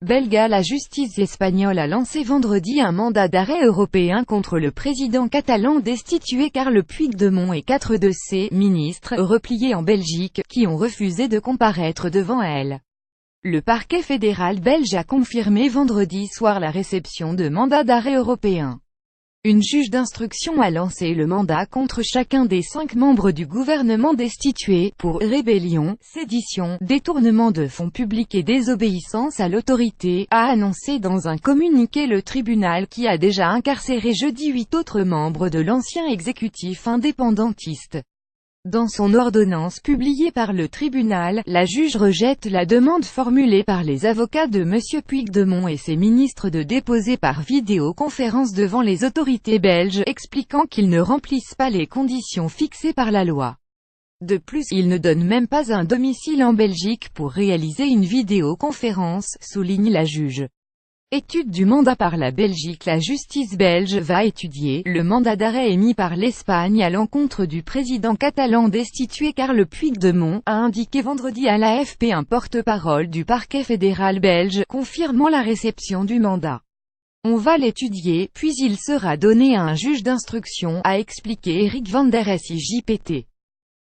belga. La justice espagnole a lancé vendredi un mandat d'arrêt européen contre le président catalan destitué Carles Puigdemont et 4 de ses ministres, repliés en Belgique, qui ont refusé de comparaître devant elle. Le parquet fédéral belge a confirmé vendredi soir la réception de mandats d'arrêt européens. Une juge d'instruction a lancé le mandat contre chacun des 5 membres du gouvernement destitués, pour rébellion, sédition, détournement de fonds publics et désobéissance à l'autorité, a annoncé dans un communiqué le tribunal qui a déjà incarcéré jeudi 8 autres membres de l'ancien exécutif indépendantiste. Dans son ordonnance publiée par le tribunal, la juge rejette la demande formulée par les avocats de M. Puigdemont et ses ministres de déposer par vidéoconférence devant les autorités belges, expliquant qu'ils ne remplissent pas les conditions fixées par la loi. De plus, ils ne donnent même pas un domicile en Belgique pour réaliser une vidéoconférence, souligne la juge. Étude du mandat par la Belgique. La justice belge va étudier le mandat d'arrêt émis par l'Espagne à l'encontre du président catalan destitué Carles Puigdemont, a indiqué vendredi à l'AFP un porte-parole du parquet fédéral belge, confirmant la réception du mandat. On va l'étudier, puis il sera donné à un juge d'instruction, a expliqué Eric van der Sijpt.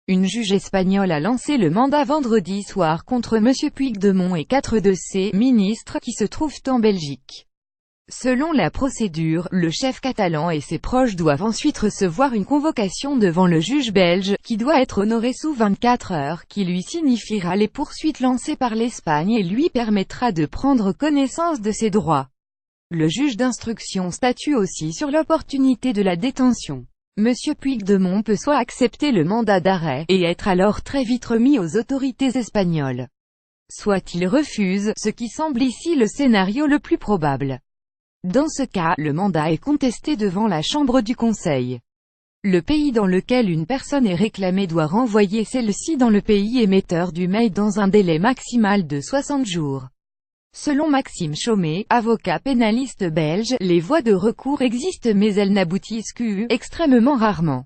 Une juge espagnole a lancé le mandat vendredi soir contre M. Puigdemont et 4 de ses ministres, qui se trouvent en Belgique. Selon la procédure, le chef catalan et ses proches doivent ensuite recevoir une convocation devant le juge belge, qui doit être honorée sous 24 heures, qui lui signifiera les poursuites lancées par l'Espagne et lui permettra de prendre connaissance de ses droits. Le juge d'instruction statue aussi sur l'opportunité de la détention. M. Puigdemont peut soit accepter le mandat d'arrêt, et être alors très vite remis aux autorités espagnoles. Soit il refuse, ce qui semble ici le scénario le plus probable. Dans ce cas, le mandat est contesté devant la Chambre du Conseil. Le pays dans lequel une personne est réclamée doit renvoyer celle-ci dans le pays émetteur du mail dans un délai maximal de 60 jours. Selon Maxime Chaumet, avocat pénaliste belge, les voies de recours existent mais elles n'aboutissent extrêmement rarement.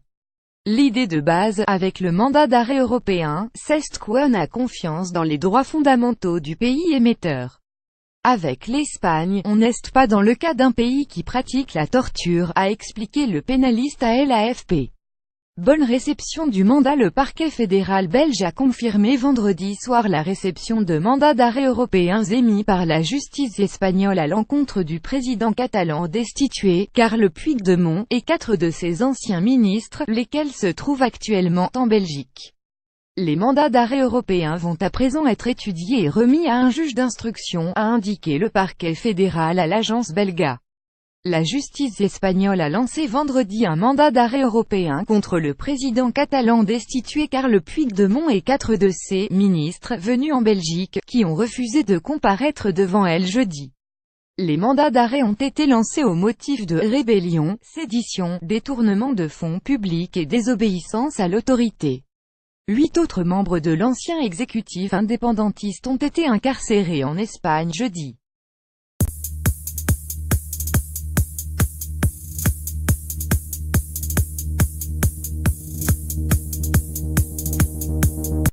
L'idée de base, avec le mandat d'arrêt européen, c'est qu'on a confiance dans les droits fondamentaux du pays émetteur. Avec l'Espagne, on n'est pas dans le cas d'un pays qui pratique la torture, a expliqué le pénaliste à l'AFP. Bonne réception du mandat. Le parquet fédéral belge a confirmé vendredi soir la réception de mandats d'arrêt européens émis par la justice espagnole à l'encontre du président catalan destitué, Carles Puigdemont, et 4 de ses anciens ministres, lesquels se trouvent actuellement en Belgique. Les mandats d'arrêt européens vont à présent être étudiés et remis à un juge d'instruction, a indiqué le parquet fédéral à l'agence Belga. La justice espagnole a lancé vendredi un mandat d'arrêt européen contre le président catalan destitué Carles Puigdemont et 4 de ses ministres, venus en Belgique, qui ont refusé de comparaître devant elle jeudi. Les mandats d'arrêt ont été lancés au motif de rébellion, sédition, détournement de fonds publics et désobéissance à l'autorité. 8 autres membres de l'ancien exécutif indépendantiste ont été incarcérés en Espagne jeudi.